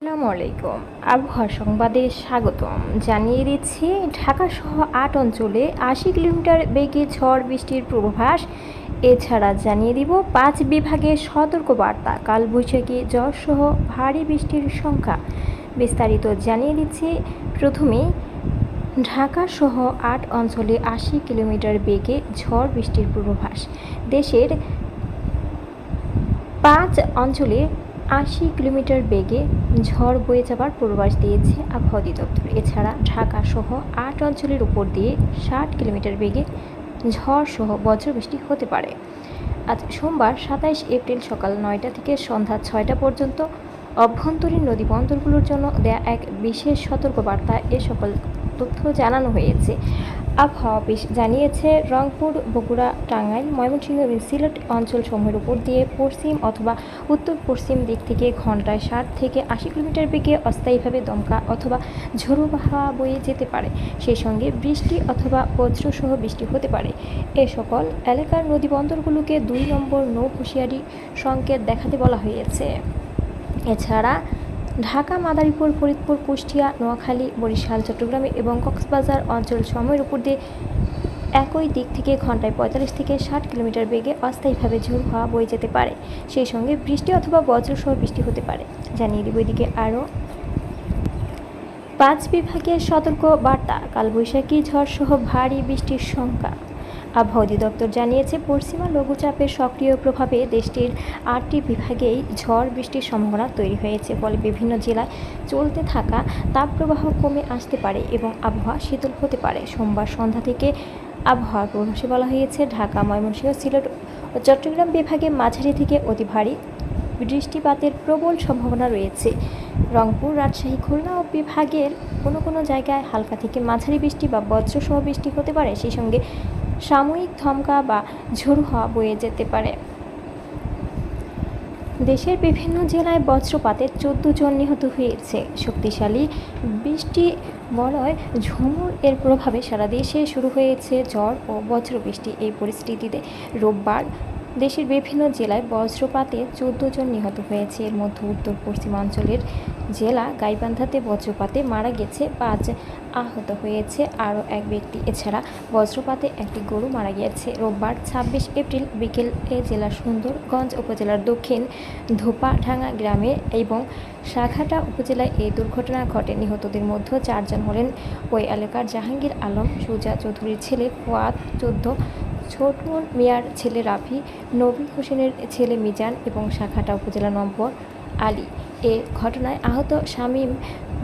আসসালামু আলাইকুম। আবহাওয়া সংবাদে স্বাগতম। জানিয়ে দিচ্ছি ঢাকাসহ ৮ অঞ্চলে ৮০ কিলোমিটার বেগে ঝড় বৃষ্টির পূর্বাভাস। এছাড়া জানিয়ে দিব ৫ বিভাগে সতর্কবার্তা, কালবৈশাখী ঝড়সহ ভারী বৃষ্টির সংখ্যা। বিস্তারিত জানিয়ে দিচ্ছি। প্রথমেই ঢাকাসহ ৮ অঞ্চলে ৮০ কিলোমিটার বেগে ঝড় বৃষ্টির পূর্বাভাস। দেশের ৫ অঞ্চলে ৮০ কিলোমিটার বেগে ঝড় বয়ে যাবার পূর্বাভাস দিয়েছে আবহাওয়া অধিদপ্তর। এছাড়া ঢাকা সহ ৮ অঞ্চলের উপর দিয়ে ৬০ কিলোমিটার বেগে ঝড় সহ বজ্রবৃষ্টি হতে পারে। আজ সোমবার ২৭ এপ্রিল সকাল ৯টা থেকে সন্ধ্যা ৬টা পর্যন্ত অভ্যন্তরীণ নদী বন্দরগুলোর জন্য দেয়া এক বিশেষ সতর্কবার্তায় এ সকল তথ্য জানানো হয়েছে। আবহাওয়া অফিস জানিয়েছে, রংপুর, বগুড়া, টাঙ্গাইল, ময়মনসিংহ এবং সিলেট অঞ্চলসমূহের উপর দিয়ে পশ্চিম অথবা উত্তর পশ্চিম দিক থেকে ঘন্টায় ৬০ থেকে ৮০ কিলোমিটার বেগে অস্থায়ীভাবে দমকা অথবা ঝোড়ো হাওয়া বয়ে যেতে পারে। সেই সঙ্গে বৃষ্টি অথবা বজ্রসহ বৃষ্টি হতে পারে। এ সকল এলাকার নদী বন্দরগুলোকে ২ নম্বর নৌ হুঁশিয়ারি সংকেত দেখাতে বলা হয়েছে। এছাড়া ঢাকা, মাদারীপুর, ফরিদপুর, কুষ্টিয়া, নোয়াখালী, বরিশাল, চট্টগ্রাম এবং কক্সবাজার অঞ্চল সমূহের উপর দিয়ে একই দিক থেকে ঘন্টায় ৪৫ থেকে ৬০ কিলোমিটার বেগে অস্থায়ীভাবে ঝোড়ো হাওয়া বয়ে যেতে পারে। সেই সঙ্গে বৃষ্টি অথবা বজ্রসহ বৃষ্টি হতে পারে। জানিয়ে দিব এদিকে আরও ৫ বিভাগের সতর্ক বার্তা, কালবৈশাখী ঝড়সহ ভারী বৃষ্টির সংখ্যা। আবহাওয়া অধিদপ্তর জানিয়েছে, পশ্চিমা লঘুচাপের সক্রিয় প্রভাবে দেশটির ৮টি বিভাগেই ঝড় বৃষ্টির সম্ভাবনা তৈরি হয়েছে। ফলে বিভিন্ন জেলায় চলতে থাকা তাপপ্রবাহ কমে আসতে পারে এবং আবহাওয়া শীতল হতে পারে। সোমবার সন্ধ্যা থেকে আবহাওয়ার পূর্বাভাসে বলা হয়েছে, ঢাকা, ময়মনসিংহ, সিলেট ও চট্টগ্রাম বিভাগে মাঝারি থেকে অতি ভারী বৃষ্টিপাতের প্রবল সম্ভাবনা রয়েছে। রংপুর, রাজশাহী, খুলনা ও বিভাগের কোনো জায়গায় হালকা থেকে মাঝারি বৃষ্টি বা বজ্রসহ বৃষ্টি হতে পারে। সেই সঙ্গে সাময়িক ধমকা বা ঝোড়ো হাওয়া বয়ে যেতে পারে। দেশের বিভিন্ন জেলায় বজ্রপাতে ১৪ জন নিহত হয়েছে। শক্তিশালী বৃষ্টি বলয় ঝুমুর এর প্রভাবে সারা দেশে শুরু হয়েছে ঝড় ও বজ্রবৃষ্টি। এই পরিস্থিতিতে রোববার দেশের বিভিন্ন জেলায় বজ্রপাতে ১৪ জন নিহত হয়েছে। এর মধ্যে উত্তর পশ্চিমাঞ্চলের জেলা গাইবান্ধাতে বজ্রপাতে মারা গেছে ৫, আহত হয়েছে আরও এক ব্যক্তি। এছাড়া বজ্রপাতে একটি গরু মারা গিয়েছে। রোববার ২৬ এপ্রিল বিকেলে জেলার সুন্দরগঞ্জ উপজেলার দক্ষিণ ধোপাডাঙ্গা গ্রামে এবং সাঘাটা উপজেলায় এই দুর্ঘটনা ঘটে। নিহতদের মধ্যে ৪ জন হলেন ওই এলাকার জাহাঙ্গীর আলম, সুজা চৌধুরীর ছেলে ফুয়াদ ১৪, ছোটন মিয়ার ছেলে রাফি, নবী হোসেনের ছেলে মিজান এবং সাঘাটা উপজেলা নম্বর আলী। এ ঘটনায় আহত শামীম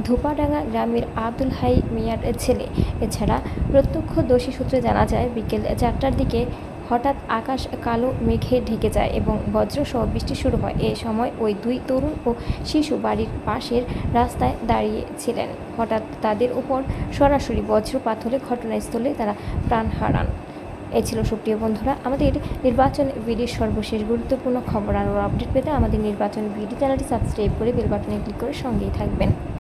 ধোপাডাঙ্গা গ্রামের আব্দুল হাই মিয়ার ছেলে। এছাড়া প্রত্যক্ষদর্শী সূত্রে জানা যায়, বিকেল ৪টার দিকে হঠাৎ আকাশ কালো মেঘে ঢেকে যায় এবং বজ্রসহ বৃষ্টি শুরু হয়। এ সময় ওই ২ তরুণ ও শিশু বাড়ির পাশের রাস্তায় দাঁড়িয়েছিলেন। হঠাৎ তাদের উপর সরাসরি বজ্রপাত হলে ঘটনাস্থলে তারা প্রাণ হারান। এ ছিল সুপ্রিয় বন্ধুরা আমাদের নির্বাচন বিডির সর্বশেষ গুরুত্বপূর্ণ খবর। আরও আপডেট পেতে আমাদের নির্বাচন বিডি চ্যানেলটি সাবস্ক্রাইব করে বেল বাটনে ক্লিক করে সঙ্গেই থাকবেন।